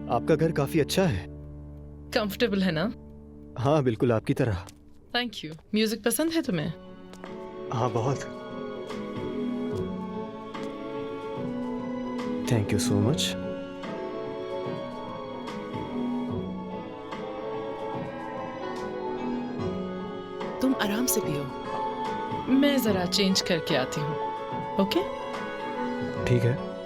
आपका घर काफी अच्छा है। कंफर्टेबल है ना? हाँ बिल्कुल आपकी तरह। Thank you. म्यूजिक पसंद है तुम्हें? हाँ बहुत। Thank you so much. तुम आराम से पियो, मैं जरा चेंज करके आती हूँ। ओके? ठीक है।